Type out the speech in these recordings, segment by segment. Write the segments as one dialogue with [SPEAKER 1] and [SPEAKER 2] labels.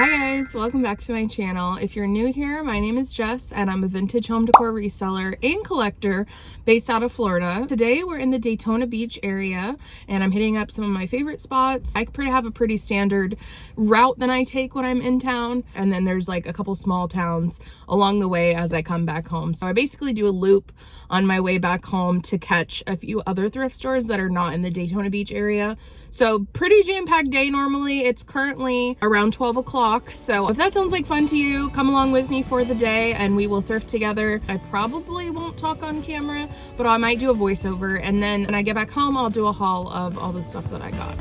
[SPEAKER 1] Hi guys, welcome back to my channel. If you're new here, my name is Jess and I'm a vintage home decor reseller and collector based out of Florida. Today we're in the Daytona Beach area and I'm hitting up some of my favorite spots. I have a pretty standard route that I take when I'm in town, and then there's like a couple small towns along the way as I come back home. So I basically do a loop on my way back home to catch a few other thrift stores that are not in the Daytona Beach area. So pretty jam-packed day normally. It's currently around 12 o'clock. So if that sounds like fun to you, come along with me for the day and we will thrift together. I probably won't talk on camera, but I might do a voiceover. And then when I get back home, I'll do a haul of all the stuff that I got.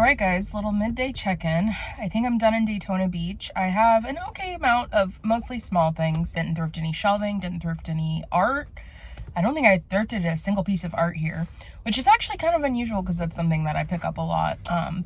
[SPEAKER 1] right, guys, little midday check-in. I think I'm done in Daytona Beach. I have an okay amount of mostly small things. Didn't thrift any shelving, didn't thrift any art. I don't think I thrifted a single piece of art here, which is actually kind of unusual because that's something that I pick up a lot,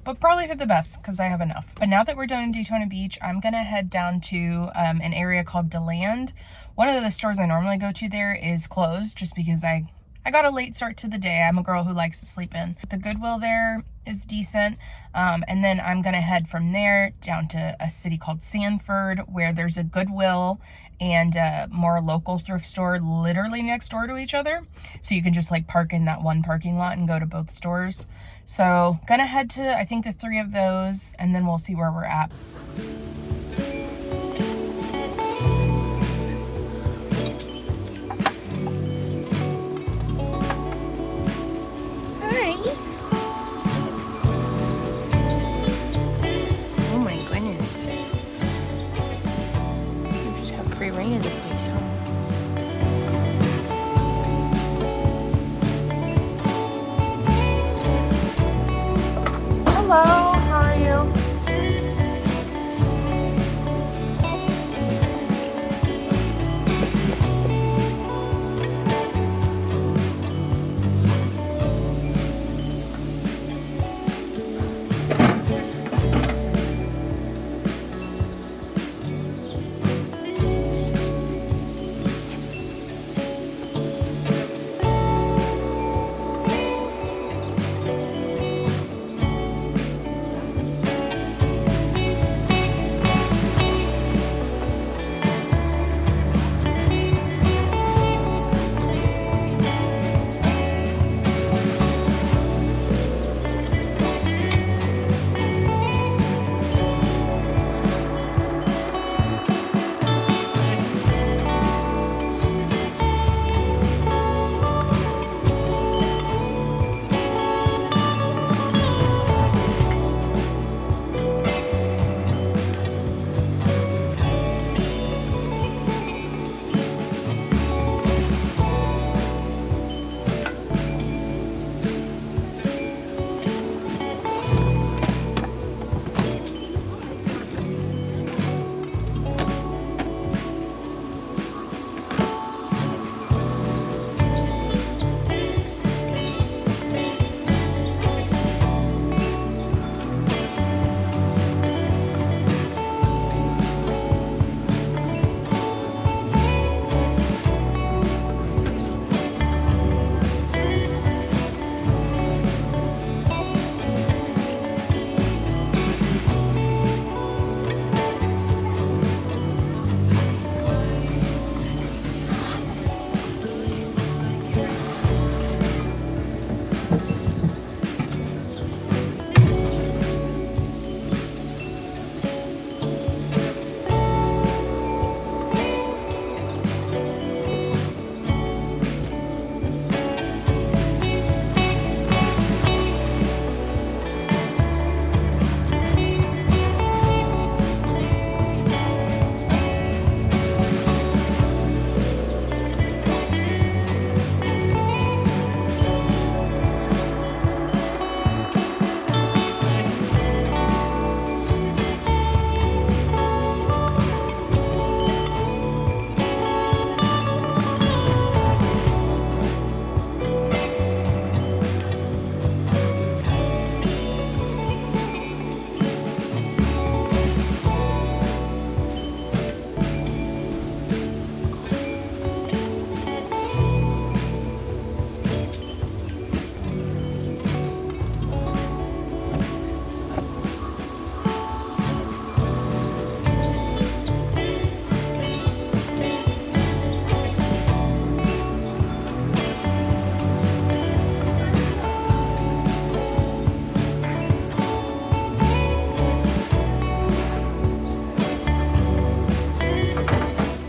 [SPEAKER 1] but probably for the best because I have enough. But now that we're done in Daytona Beach, I'm gonna head down to an area called DeLand. One of the stores I normally go to there is closed just because I got a late start to the day. I'm a girl who likes to sleep in. The Goodwill there is decent. And then I'm gonna head from there down to a city called Sanford, where there's a Goodwill and a more local thrift store literally next door to each other. So you can just like park in that one parking lot and go to both stores. So gonna head to, I think, the 3 of those, and then we'll see where we're at. Free reign of the place, huh? Hello, how are you?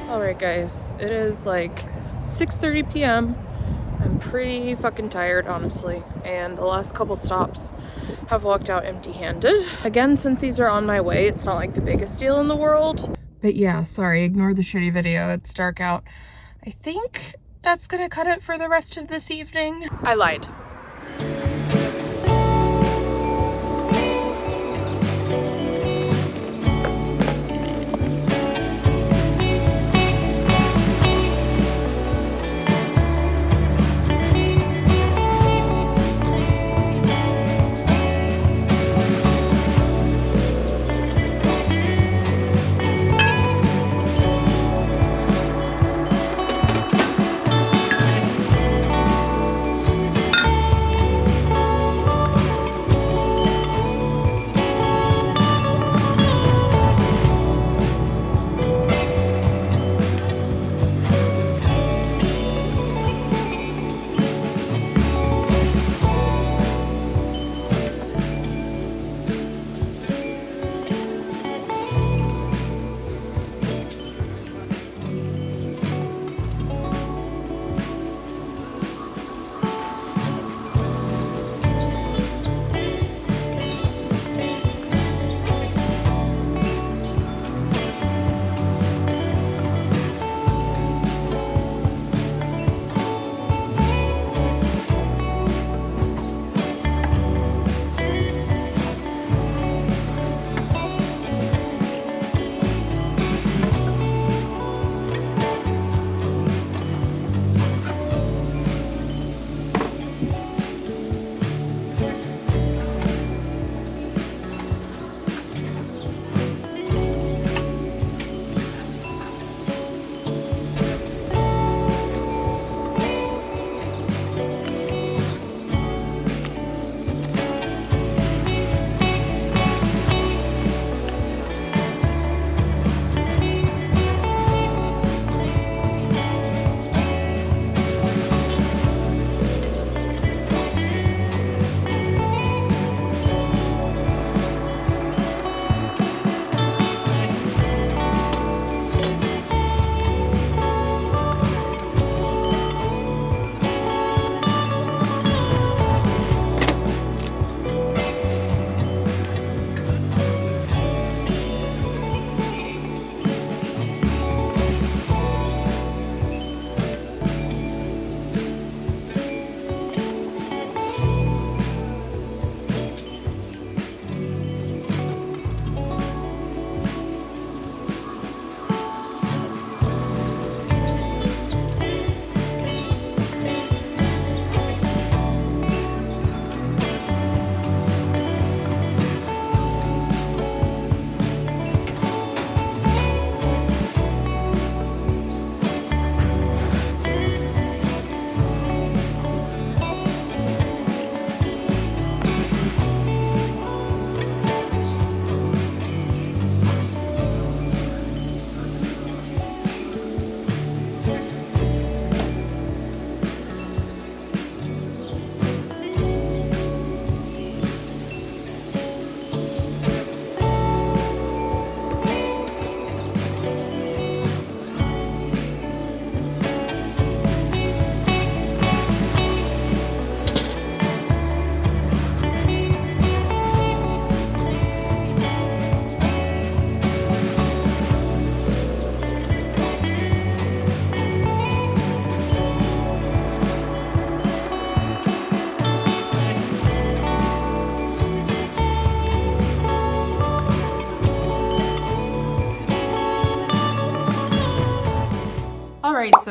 [SPEAKER 1] Alright guys, it is like 6:30 p.m. I'm pretty fucking tired, honestly, and the last couple stops have walked out empty-handed. Again, since these are on my way, it's not like the biggest deal in the world. But yeah, sorry, ignore the shitty video. It's dark out. I think that's gonna cut it for the rest of this evening. I lied.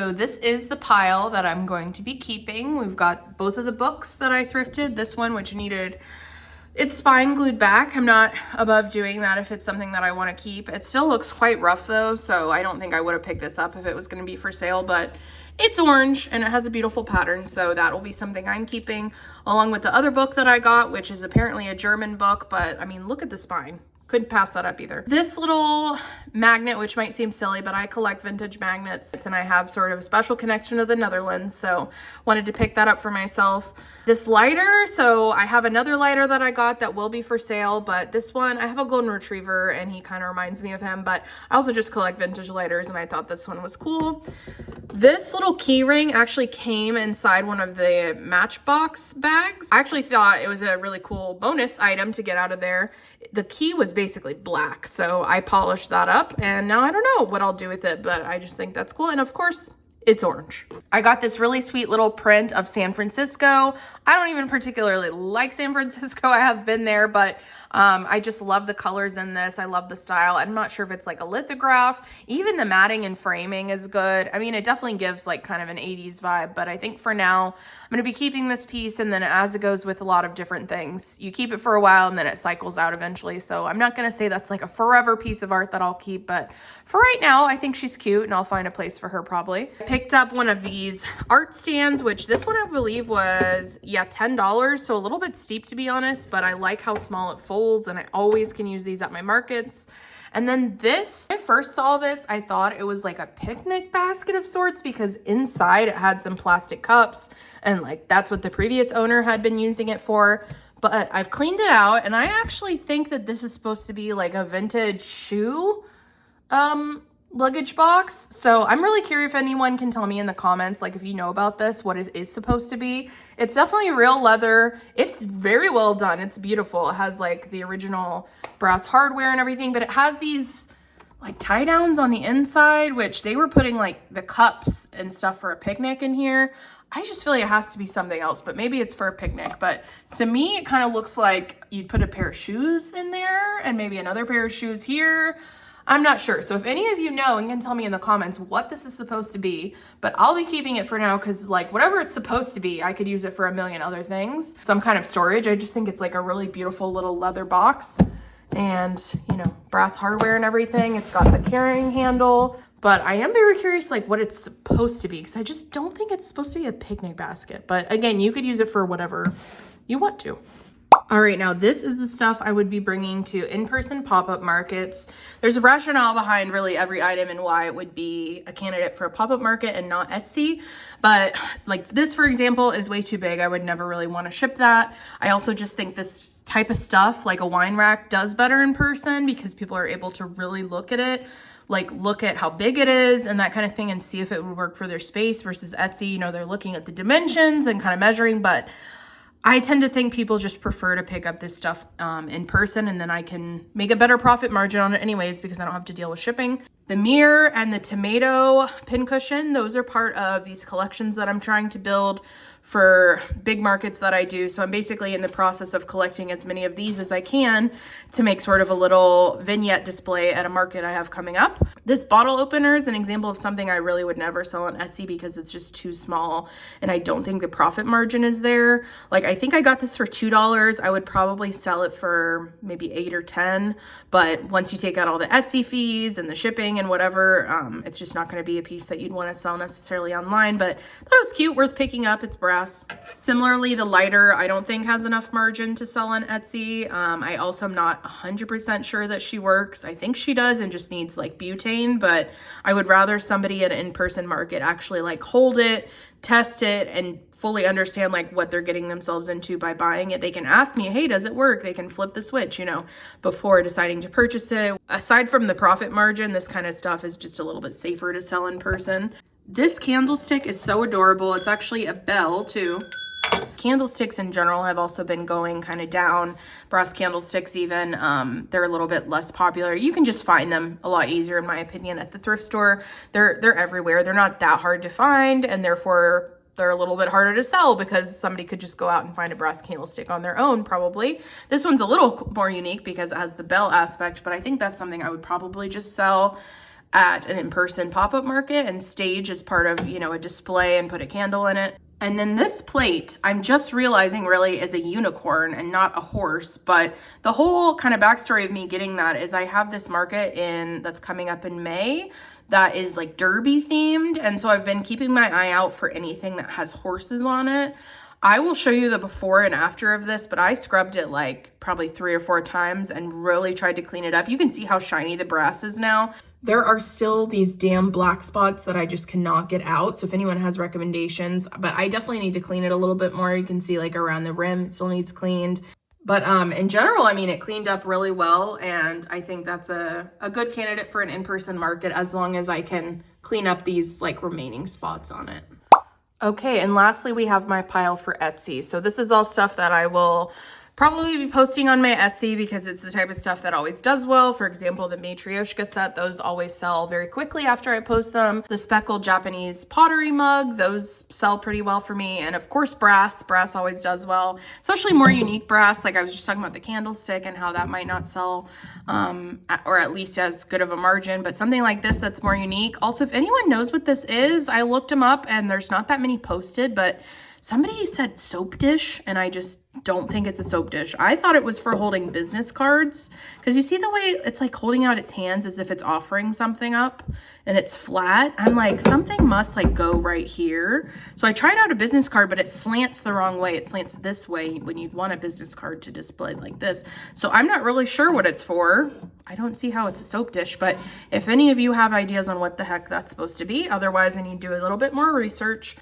[SPEAKER 1] So this is the pile that I'm going to be keeping. We've got both of the books that I thrifted. This one, which needed its spine glued back. I'm not above doing that if it's something that I want to keep. It still looks quite rough though, so I don't think I would have picked this up if it was going to be for sale, but it's orange and it has a beautiful pattern, so that will be something I'm keeping, along with the other book that I got, which is apparently a German book, but I mean, look at the spine. Couldn't pass that up either. This little magnet, which might seem silly, but I collect vintage magnets and I have sort of a special connection to the Netherlands, so wanted to pick that up for myself. This lighter, so I have another lighter that I got that will be for sale, but this one, I have a golden retriever and he kind of reminds me of him, but I also just collect vintage lighters and I thought this one was cool. This little key ring actually came inside one of the Matchbox bags. I actually thought it was a really cool bonus item to get out of there. The key was basically black, so I polished that up and now I don't know what I'll do with it, but I just think that's cool. And of course, it's orange. I got this really sweet little print of San Francisco. I don't even particularly like San Francisco. I have been there, but I just love the colors in this. I love the style. I'm not sure if it's like a lithograph. Even the matting and framing is good. I mean, it definitely gives like kind of an 80s vibe, but I think for now, I'm gonna be keeping this piece, and then as it goes with a lot of different things, you keep it for a while and then it cycles out eventually. So I'm not gonna say that's like a forever piece of art that I'll keep, but for right now, I think she's cute and I'll find a place for her probably. I picked up one of these art stands, which this one I believe was, yeah, $10. So a little bit steep to be honest, but I like how small it folds and I always can use these at my markets. And then this, when I first saw this, I thought it was like a picnic basket of sorts because inside it had some plastic cups and like that's what the previous owner had been using it for. But I've cleaned it out and I actually think that this is supposed to be like a vintage shoe luggage box. So I'm really curious if anyone can tell me in the comments, like if you know about this, what it is supposed to be. It's definitely real leather. It's very well done. It's beautiful. It has like the original brass hardware and everything, but it has these like tie downs on the inside, which they were putting like the cups and stuff for a picnic in here. I just feel like it has to be something else, but maybe it's for a picnic. But to me, it kind of looks like you'd put a pair of shoes in there and maybe another pair of shoes here. I'm not sure. So if any of you know and can tell me in the comments what this is supposed to be, but I'll be keeping it for now because like whatever it's supposed to be, I could use it for a million other things. Some kind of storage. I just think it's like a really beautiful little leather box and, you know, brass hardware and everything. It's got the carrying handle, but I am very curious like what it's supposed to be because I just don't think it's supposed to be a picnic basket. But again, you could use it for whatever you want to. All right, now this is the stuff I would be bringing to in-person pop-up markets. There's a rationale behind really every item and why it would be a candidate for a pop-up market and not Etsy. But like this, for example, is way too big. I would never really want to ship that. I also just think this type of stuff, like a wine rack, does better in person because people are able to really look at it. Like look at how big it is and that kind of thing and see if it would work for their space versus Etsy. You know, they're looking at the dimensions and kind of measuring, but I tend to think people just prefer to pick up this stuff in person and then I can make a better profit margin on it anyways because I don't have to deal with shipping. The mirror and the tomato pincushion, those are part of these collections that I'm trying to build for big markets that I do. So I'm basically in the process of collecting as many of these as I can to make sort of a little vignette display at a market I have coming up. This bottle opener is an example of something I really would never sell on Etsy because it's just too small and I don't think the profit margin is there. Like I think I got this for $2. I would probably sell it for maybe 8 or 10, but once you take out all the Etsy fees and the shipping and whatever, it's just not going to be a piece that you'd want to sell necessarily online, but I thought it was cute, worth picking up. It's brass. Similarly, the lighter I don't think has enough margin to sell on Etsy. I also am not 100% sure that she works. I think she does and just needs like butane, but I would rather somebody at an in-person market actually like hold it, test it, and fully understand like what they're getting themselves into by buying it. They can ask me, hey, does it work? They can flip the switch, you know, before deciding to purchase it. Aside from the profit margin, this kind of stuff is just a little bit safer to sell in person. This candlestick is so adorable. It's actually a bell too. Candlesticks in general have also been going kind of down. Brass candlesticks even, they're a little bit less popular. You can just find them a lot easier in my opinion at the thrift store. They're everywhere. They're not that hard to find and therefore they're a little bit harder to sell because somebody could just go out and find a brass candlestick on their own probably. This one's a little more unique because it has the bell aspect, but I think that's something I would probably just sell. at an in-person pop-up market and stage as part of, you know, a display and put a candle in it. And then this plate, I'm just realizing really is a unicorn and not a horse, but the whole kind of backstory of me getting that is I have this market that's coming up in May that is like derby themed. And so I've been keeping my eye out for anything that has horses on it. I will show you the before and after of this, but I scrubbed it like probably 3 or 4 times and really tried to clean it up. You can see how shiny the brass is now. There are still these damn black spots that I just cannot get out. So if anyone has recommendations, but I definitely need to clean it a little bit more. You can see like around the rim, it still needs cleaned. But in general, I mean, it cleaned up really well. And I think that's a good candidate for an in-person market as long as I can clean up these like remaining spots on it. Okay, and lastly, we have my pile for Etsy. So this is all stuff that I will probably be posting on my Etsy because it's the type of stuff that always does well. For example, the Matryoshka set, those always sell very quickly after I post them. The speckled Japanese pottery mug, those sell pretty well for me. And of course, brass always does well, especially more unique brass. Like I was just talking about the candlestick and how that might not sell, or at least as good of a margin, but something like this that's more unique. Also, if anyone knows what this is, I looked them up and there's not that many posted, but somebody said soap dish, and I just don't think it's a soap dish. I thought it was for holding business cards, because you see the way it's like holding out its hands as if it's offering something up, and it's flat. I'm like, something must like go right here. So I tried out a business card, but it slants the wrong way. It slants this way when you'd want a business card to display like this. So I'm not really sure what it's for. I don't see how it's a soap dish, but if any of you have ideas on what the heck that's supposed to be, otherwise I need to do a little bit more research.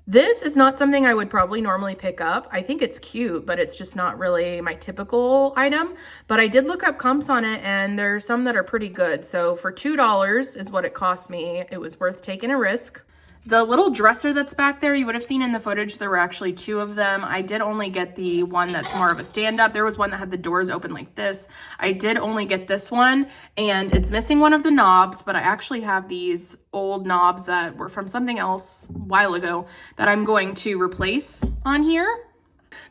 [SPEAKER 1] This is not something I would probably normally pick up. I think it's cute, but it's just not really my typical item. But I did look up comps on it, and there's some that are pretty good. So for $2 is what it cost me. It was worth taking a risk. The little dresser that's back there, you would have seen in the footage, there were actually 2 of them. I did only get the one that's more of a stand-up. There was one that had the doors open like this. I did only get this one, and it's missing one of the knobs, but I actually have these old knobs that were from something else a while ago that I'm going to replace on here.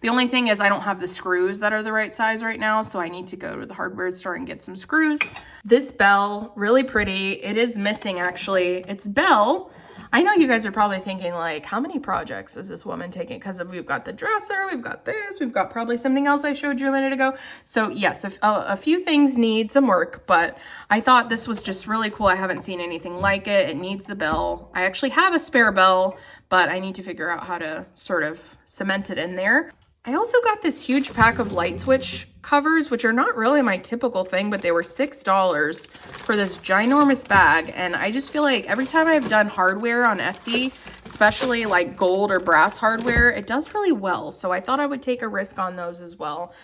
[SPEAKER 1] The only thing is I don't have the screws that are the right size right now, so I need to go to the hardware store and get some screws. This bell, really pretty. It is missing, actually. It's bell. I know you guys are probably thinking like, how many projects is this woman taking? Because we've got the dresser, we've got this, we've got probably something else I showed you a minute ago. So yes, a few things need some work, but I thought this was just really cool. I haven't seen anything like it. It needs the bell. I actually have a spare bell, but I need to figure out how to sort of cement it in there. I also got this huge pack of light switch covers, which are not really my typical thing, but they were $6 for this ginormous bag. And I just feel like every time I've done hardware on Etsy, especially like gold or brass hardware, it does really well. So I thought I would take a risk on those as well.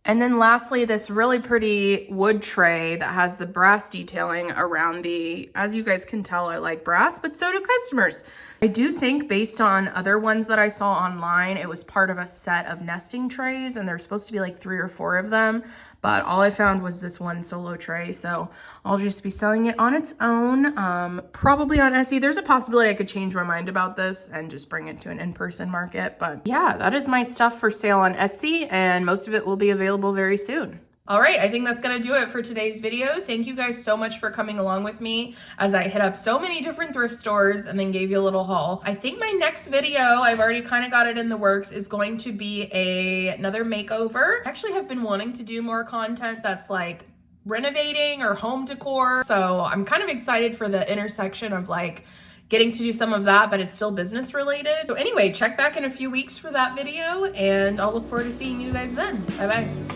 [SPEAKER 1] And then lastly, this really pretty wood tray that has the brass detailing around as you guys can tell, I like brass, but so do customers. I do think based on other ones that I saw online, it was part of a set of nesting trays, and there's supposed to be like 3 or 4 of them, but all I found was this one solo tray. So I'll just be selling it on its own, probably on Etsy. There's a possibility I could change my mind about this and just bring it to an in-person market. But yeah, that is my stuff for sale on Etsy, and most of it will be available very soon. All right, I think that's gonna do it for today's video. Thank you guys so much for coming along with me as I hit up so many different thrift stores and then gave you a little haul. I think my next video, I've already kind of got it in the works, is going to be another makeover. I actually have been wanting to do more content that's like renovating or home decor. So I'm kind of excited for the intersection of like getting to do some of that, but it's still business related. So anyway, check back in a few weeks for that video, and I'll look forward to seeing you guys then. Bye-bye.